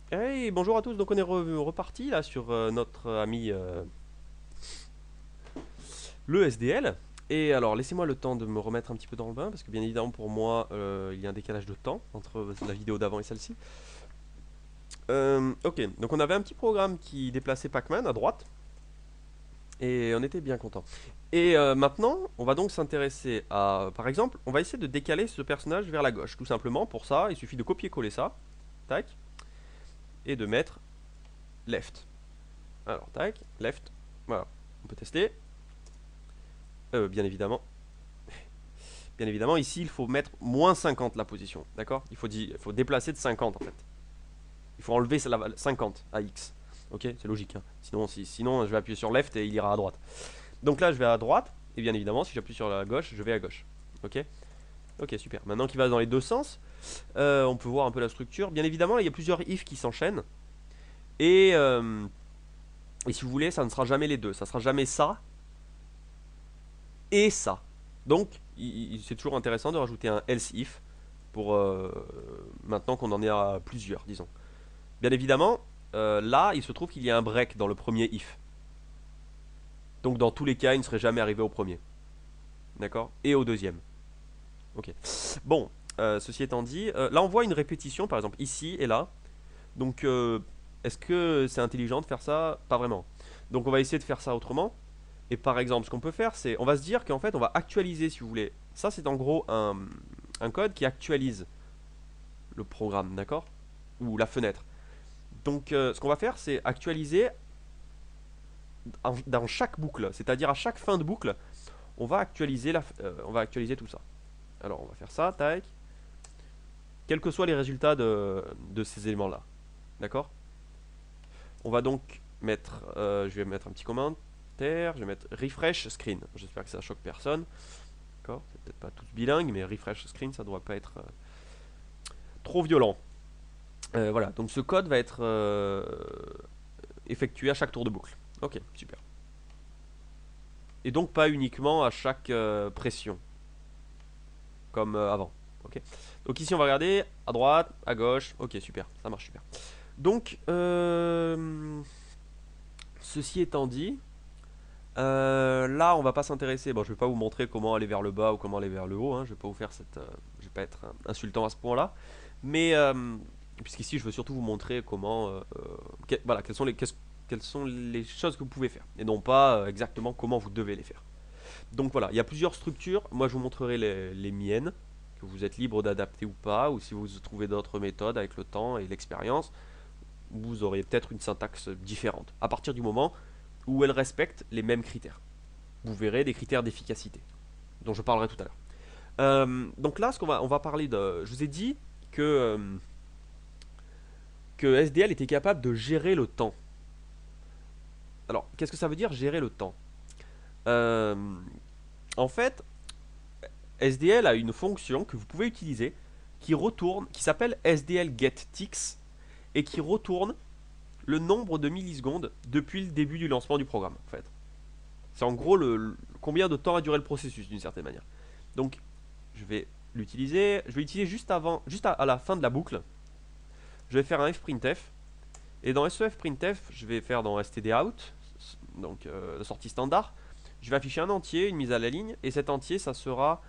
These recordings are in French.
Hey, bonjour à tous, donc on est reparti là sur notre ami le SDL. Et alors laissez-moi le temps de me remettre un petit peu dans le bain, parce que bien évidemment pour moi il y a un décalage de temps entre la vidéo d'avant et celle-ci. Ok, donc on avait un petit programme qui déplaçait Pac-Man à droite, et on était bien content. Et maintenant, on va donc s'intéresser à, par exemple, on va essayer de décaler ce personnage vers la gauche, tout simplement. Pour ça, il suffit de copier-coller ça, tac, et de mettre left. Alors, tac, left, voilà, on peut tester. Bien évidemment. Bien évidemment, ici, il faut mettre moins 50 la position. D'accord, il faut déplacer de 50 en fait. Il faut enlever 50 à X. Ok, c'est logique. Hein. Sinon, je vais appuyer sur left et il ira à droite. Donc là, je vais à droite. Et bien évidemment, si j'appuie sur la gauche, je vais à gauche. Ok. Ok, super. Maintenant qu'il va dans les deux sens, on peut voir un peu la structure. Bien évidemment, là, il y a plusieurs if qui s'enchaînent. Et, euh, et si vous voulez, ça ne sera jamais les deux. Ça sera jamais ça et ça. Donc, c'est toujours intéressant de rajouter un else if pour maintenant qu'on en est à plusieurs, disons. Bien évidemment, là, il se trouve qu'il y a un break dans le premier if. Donc, dans tous les cas, il ne serait jamais arrivé au premier. D'accord. Et au deuxième. Ok. Bon, ceci étant dit, là, on voit une répétition, par exemple, ici et là. Donc, est-ce que c'est intelligent de faire ça? Pas vraiment. Donc, on va essayer de faire ça autrement. Et par exemple, ce qu'on peut faire, c'est, on va se dire qu'en fait, on va actualiser, si vous voulez. Ça, c'est en gros un code qui actualise le programme, d'accord? Ou la fenêtre. Donc, ce qu'on va faire, c'est actualiser dans chaque boucle. C'est-à-dire à chaque fin de boucle, on va actualiser tout ça. Alors, on va faire ça, tac. Quels que soient les résultats de ces éléments-là. D'accord? On va donc mettre, je vais mettre un petit commentaire, je vais mettre refresh screen. J'espère que ça choque personne. D'accord? C'est peut-être pas tous bilingues, mais refresh screen, ça ne doit pas être trop violent. Voilà, donc ce code va être effectué à chaque tour de boucle. Ok, super. Et donc pas uniquement à chaque pression, comme avant. Ok. Donc ici on va regarder à droite, à gauche. Ok, super, ça marche super. Donc, ceci étant dit, là on va pas s'intéresser. Bon, je vais pas vous montrer comment aller vers le bas ou comment aller vers le haut. Hein. Je vais pas vous faire cette, je vais pas être insultant à ce point-là. Mais puisqu'ici je veux surtout vous montrer comment, voilà, quelles sont les choses que vous pouvez faire, et non pas exactement comment vous devez les faire. Donc voilà, il y a plusieurs structures. Moi, je vous montrerai les miennes, que vous êtes libre d'adapter ou pas, ou si vous trouvez d'autres méthodes avec le temps et l'expérience, vous aurez peut-être une syntaxe différente, à partir du moment où elle respecte les mêmes critères. Vous verrez des critères d'efficacité, dont je parlerai tout à l'heure. Donc là, on va parler de... Je vous ai dit que SDL était capable de gérer le temps. Alors, qu'est-ce que ça veut dire gérer le temps? Euh, En fait, SDL a une fonction que vous pouvez utiliser qui s'appelle SDL getTicks et qui retourne le nombre de millisecondes depuis le début du lancement du programme. En fait, c'est en gros combien de temps a duré le processus d'une certaine manière. Donc, je vais l'utiliser. Je vais l'utiliser juste avant, à la fin de la boucle. Je vais faire un fprintf et dans sefprintf, je vais faire dans stdout, donc la sortie standard. Je vais afficher un entier, une mise à la ligne, et cet entier, ça sera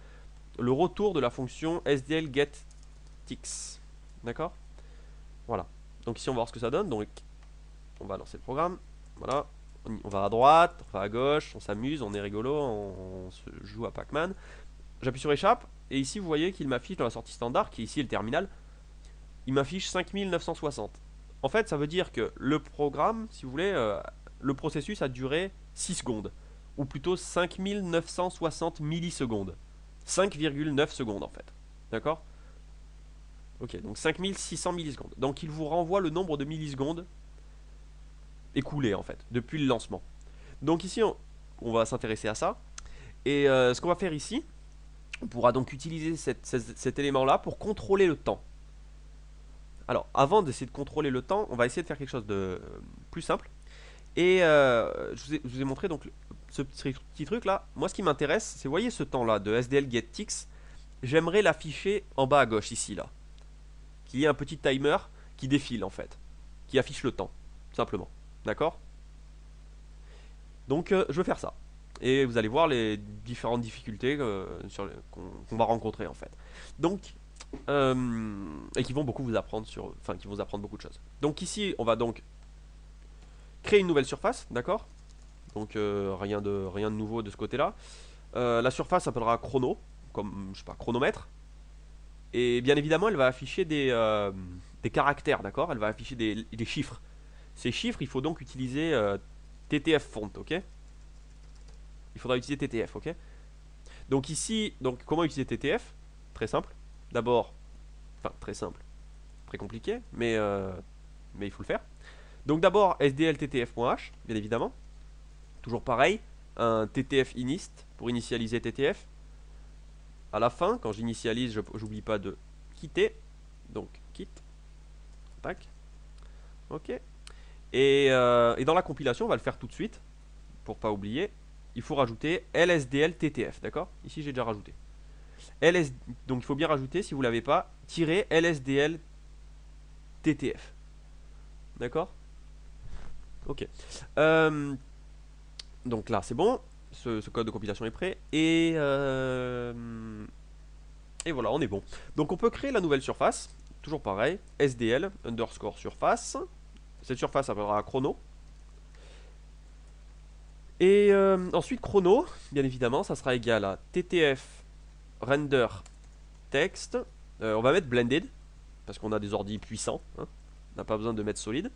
le retour de la fonction SDL getTicks. D'accord? Voilà. Donc ici on va voir ce que ça donne. Donc on va lancer le programme. Voilà. On va à droite, on va à gauche, on s'amuse, on est rigolo, on se joue à Pac-Man. J'appuie sur échappe et ici vous voyez qu'il m'affiche dans la sortie standard, qui est ici le terminal, il m'affiche 5960. En fait ça veut dire que le programme, si vous voulez, le processus a duré 6 secondes. Ou plutôt 5960 millisecondes. 5,9 secondes en fait. D'accord? Ok, donc 5600 millisecondes. Donc il vous renvoie le nombre de millisecondes écoulées en fait, depuis le lancement. Donc ici, on va s'intéresser à ça. Et ce qu'on va faire ici, on pourra donc utiliser cet élément-là pour contrôler le temps. Alors, avant d'essayer de contrôler le temps, on va essayer de faire quelque chose de plus simple. Et je vous ai montré donc ce petit truc là. Moi, ce qui m'intéresse, c'est, vous voyez ce temps-là de SDL getTicks, j'aimerais l'afficher en bas à gauche, ici, là. Qu'il y ait un petit timer qui défile en fait. qui affiche le temps, simplement. D'accord? Donc je vais faire ça. Et vous allez voir les différentes difficultés qu'on va rencontrer en fait. Donc, et qui vont beaucoup vous apprendre enfin qui vont vous apprendre beaucoup de choses. Donc ici, on va donc créer une nouvelle surface, d'accord? Donc rien de nouveau de ce côté-là. La surface s'appellera chrono, comme je sais pas, chronomètre. Et bien évidemment, elle va afficher des caractères, d'accord? Elle va afficher des chiffres. Ces chiffres, il faut donc utiliser TTF font, ok? Il faudra utiliser TTF, ok? Donc ici, donc comment utiliser TTF? Très simple. D'abord, enfin très simple, très compliqué, mais il faut le faire. Donc d'abord sdlttf.h, bien évidemment. Toujours pareil, un ttf inist pour initialiser TTF. À la fin, quand j'initialise, j'oublie pas de quitter. Donc quitte. Tac. Ok. Et dans la compilation, on va le faire tout de suite. Pour pas oublier, il faut rajouter lsdl-ttf, d'accord? Ici j'ai déjà rajouté. Donc il faut bien rajouter, si vous l'avez pas, -lsdl-ttf. D'accord? Ok. Donc là c'est bon. Ce code de compilation est prêt. Et voilà, on est bon. Donc on peut créer la nouvelle surface. Toujours pareil. SDL underscore surface. Cette surface s'appellera chrono. Et ensuite chrono, bien évidemment, ça sera égal à ttf render text. On va mettre blended parce qu'on a des ordis puissants. Hein. On n'a pas besoin de mettre solide.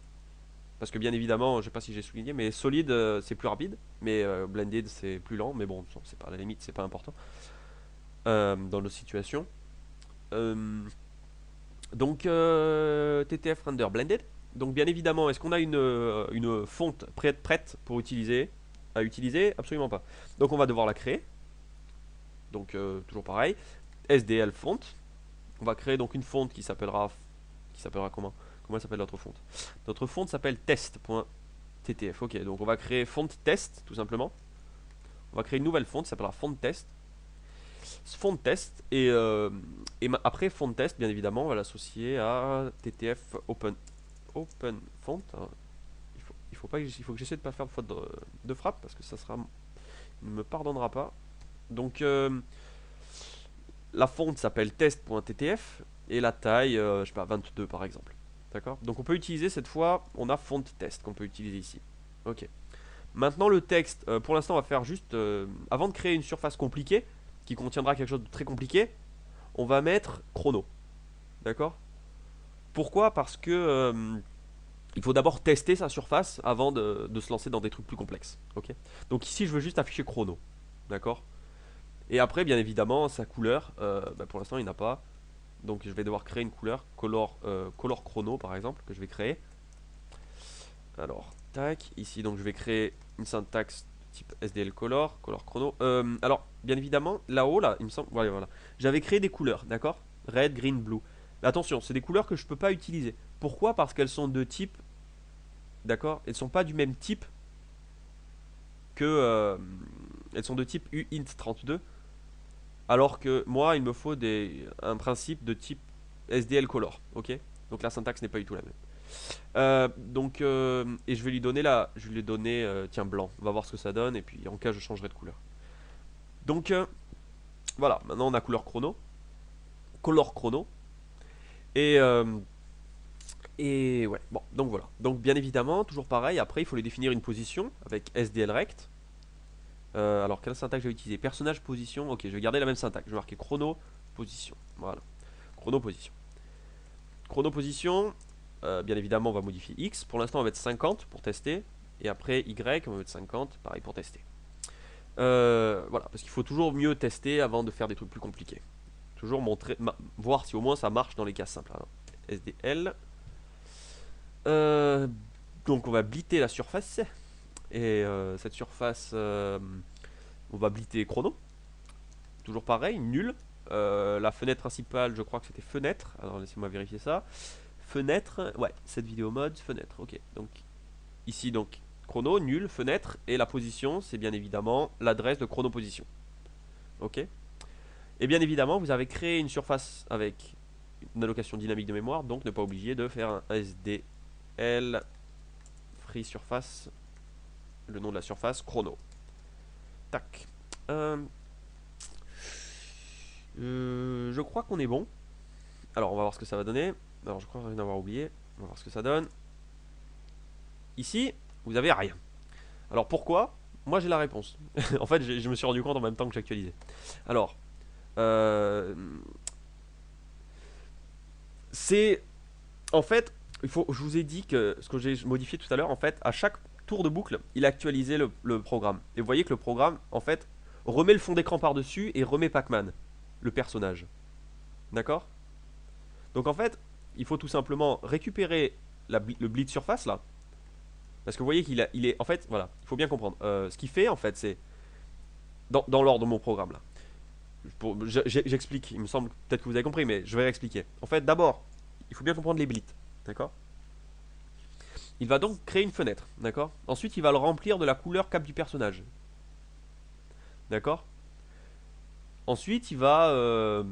Parce que bien évidemment, je sais pas si j'ai souligné, mais solide c'est plus rapide, mais blended c'est plus lent. Mais bon, c'est pas à la limite, c'est pas important dans nos situations. Donc TTF render blended. Donc bien évidemment, est-ce qu'on a une fonte prête pour utiliser à utiliser? Absolument pas. Donc on va devoir la créer. Donc toujours pareil. SDL font. On va créer donc une fonte qui s'appellera comment? Comment s'appelle notre fonte? Notre fonte s'appelle test.ttf. Ok, donc on va créer fonte test tout simplement. On va créer une nouvelle fonte qui s'appellera fonte test. Font test et après font test bien évidemment on va l'associer à ttf open font. Alors, il faut que j'essaie de pas faire de faute de frappe parce que ça sera il ne me pardonnera pas. Donc la fonte s'appelle test.ttf et la taille je sais pas 22 par exemple. D'accord? Donc on peut utiliser cette fois, on a font test qu'on peut utiliser ici. Ok. Maintenant le texte, pour l'instant on va faire juste avant de créer une surface compliquée qui contiendra quelque chose de très compliqué, on va mettre chrono. D'accord? Pourquoi? Parce que il faut d'abord tester sa surface avant de se lancer dans des trucs plus complexes. Ok? Donc ici je veux juste afficher chrono. D'accord? Et après bien évidemment sa couleur, pour l'instant il n'a pas. Donc je vais devoir créer une couleur, color chrono par exemple, que je vais créer. Alors, tac, ici donc je vais créer une syntaxe type SDL color chrono. Alors, bien évidemment, là-haut, là, il me semble, voilà. J'avais créé des couleurs, d'accord? Red, green, blue. Mais attention, c'est des couleurs que je peux pas utiliser. Pourquoi? Parce qu'elles sont de type, d'accord? Elles sont pas du même type que, elles sont de type uint32. Alors que moi, il me faut un principe de type SDL color, ok? Donc la syntaxe n'est pas du tout la même. Et je vais lui donner je vais lui donner tiens blanc. On va voir ce que ça donne et puis en cas je changerai de couleur. Donc voilà, maintenant on a couleur chrono, color chrono et ouais bon donc voilà. Donc bien évidemment toujours pareil. Après il faut lui définir une position avec sdlrect. Alors quelle syntaxe je vais utiliser? Personnage position. Ok, je vais garder la même syntaxe. Je vais marquer chrono position. Voilà, chrono position. Chrono position. Bien évidemment, on va modifier X. Pour l'instant, on va mettre 50 pour tester. Et après, Y, on va mettre 50, pareil pour tester. Voilà, parce qu'il faut toujours mieux tester avant de faire des trucs plus compliqués. Toujours voir si au moins ça marche dans les cas simples. Alors, SDL. Donc, on va blitter la surface. Et cette surface, on va blitter chrono. Toujours pareil, nul. La fenêtre principale, je crois que c'était fenêtre. Alors, laissez-moi vérifier ça. Fenêtre, ouais, cette vidéo mode, fenêtre, ok. Donc ici donc chrono, nul, fenêtre, et la position c'est bien évidemment l'adresse de chrono position. Ok. Et bien évidemment vous avez créé une surface avec une allocation dynamique de mémoire, donc ne pas oublier de faire un SD SDL free surface, le nom de la surface, chrono. Tac. Je crois qu'on est bon. Alors on va voir ce que ça va donner. Alors je crois rien avoir oublié. On va voir ce que ça donne. Ici, vous avez rien. Alors pourquoi? Moi j'ai la réponse. En fait, je me suis rendu compte en même temps que j'actualisais. Alors, c'est en fait, je vous ai dit que ce que j'ai modifié tout à l'heure, en fait, à chaque tour de boucle, il a actualisé le programme. Et vous voyez que le programme, en fait, remet le fond d'écran par-dessus et remet Pac-Man, le personnage. D'accord? Donc en fait, il faut tout simplement récupérer le bleed surface là. Parce que vous voyez il est. En fait, voilà, il faut bien comprendre. Ce qu'il fait, en fait, c'est. Dans l'ordre de mon programme là. J'explique, il me semble peut-être que vous avez compris, mais je vais expliquer. En fait, d'abord, il faut bien comprendre les bleeds. D'accord? Il va donc créer une fenêtre. D'accord? Ensuite, il va le remplir de la couleur cap du personnage. D'accord? Ensuite, il va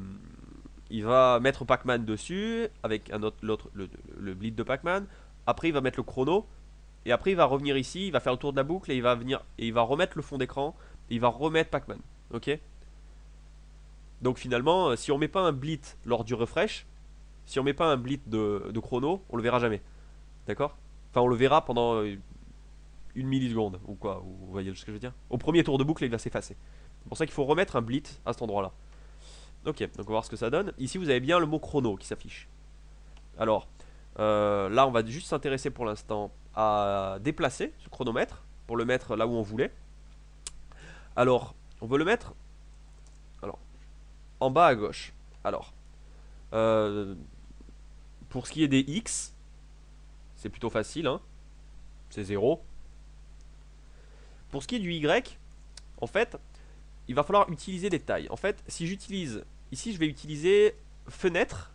mettre Pac-Man dessus avec le bleed de Pac-Man. Après, il va mettre le chrono. Et après, il va revenir ici, il va faire le tour de la boucle et il va venir et il va remettre le fond d'écran. Et il va remettre Pac-Man. Ok? Donc finalement, si on met pas un bleed lors du refresh, si on met pas un bleed de chrono, on le verra jamais. D'accord? Enfin, on le verra pendant une milliseconde ou quoi. Vous voyez ce que je veux dire? Au premier tour de boucle, il va s'effacer. C'est pour ça qu'il faut remettre un bleed à cet endroit-là. Ok, donc on va voir ce que ça donne. Ici, vous avez bien le mot chrono qui s'affiche. Alors, là, on va juste s'intéresser pour l'instant à déplacer ce chronomètre pour le mettre là où on voulait. Alors, on veut le mettre en bas à gauche. Alors, pour ce qui est des X, c'est plutôt facile, hein. C'est 0. Pour ce qui est du Y, en fait, il va falloir utiliser des tailles. En fait, si j'utilise, ici je vais utiliser fenêtre.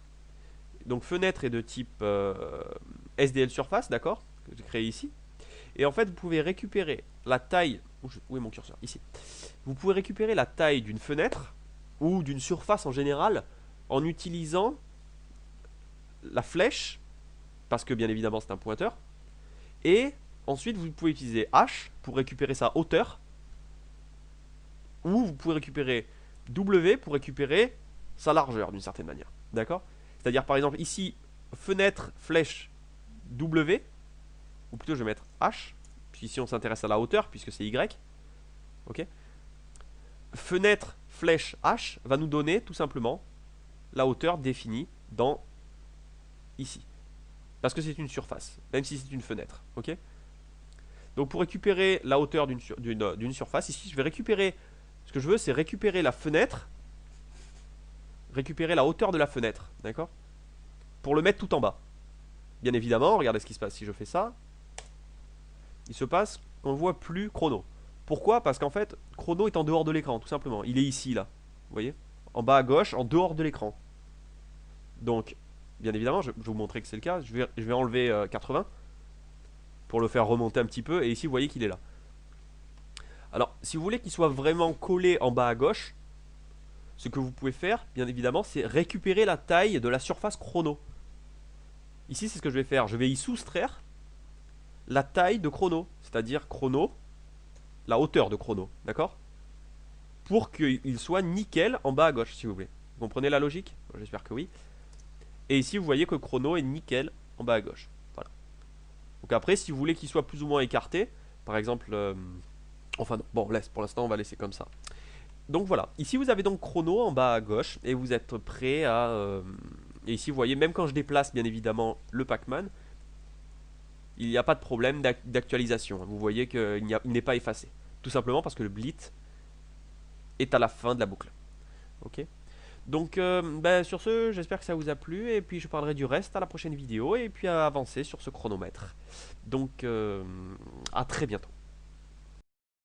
Donc fenêtre est de type SDL surface, d'accord, que j'ai créé ici. Et en fait, vous pouvez récupérer la taille. Où est mon curseur? Ici. Vous pouvez récupérer la taille d'une fenêtre ou d'une surface en général en utilisant la flèche, parce que bien évidemment c'est un pointeur. Et ensuite, vous pouvez utiliser H pour récupérer sa hauteur. Ou vous pouvez récupérer W pour récupérer sa largeur d'une certaine manière. D'accord? C'est-à-dire par exemple ici, fenêtre, flèche, W. Ou plutôt je vais mettre H. Puis ici on s'intéresse à la hauteur puisque c'est Y. Ok? Fenêtre, flèche, H va nous donner tout simplement la hauteur définie dans ici. Parce que c'est une surface, même si c'est une fenêtre. Ok? Donc pour récupérer la hauteur d'une surface, ici je vais récupérer. Ce que je veux, c'est récupérer la fenêtre, récupérer la hauteur de la fenêtre, d'accord? Pour le mettre tout en bas. Bien évidemment, regardez ce qui se passe si je fais ça. Il se passe qu'on ne voit plus chrono. Pourquoi? Parce qu'en fait, chrono est en dehors de l'écran, tout simplement. Il est ici, là. Vous voyez? En bas à gauche, en dehors de l'écran. Donc, bien évidemment, je vais vous montrer que c'est le cas. Je vais enlever 80 pour le faire remonter un petit peu. Et ici, vous voyez qu'il est là. Alors, si vous voulez qu'il soit vraiment collé en bas à gauche, ce que vous pouvez faire, bien évidemment, c'est récupérer la taille de la surface chrono. Ici, c'est ce que je vais faire. Je vais y soustraire la taille de chrono, c'est-à-dire chrono, la hauteur de chrono, d'accord? Pour qu'il soit nickel en bas à gauche, si vous voulez. Vous comprenez la logique? J'espère que oui. Et ici, vous voyez que chrono est nickel en bas à gauche. Voilà. Donc après, si vous voulez qu'il soit plus ou moins écarté, par exemple... enfin non, bon, laisse, pour l'instant, on va laisser comme ça. Donc voilà, ici vous avez donc chrono en bas à gauche et vous êtes prêt à... et ici vous voyez, même quand je déplace bien évidemment le Pac-Man, il n'y a pas de problème d'actualisation. Vous voyez qu'il n'est pas effacé. Tout simplement parce que le bleed est à la fin de la boucle. Ok. Donc sur ce, j'espère que ça vous a plu et puis je parlerai du reste à la prochaine vidéo et puis à avancer sur ce chronomètre. Donc à très bientôt.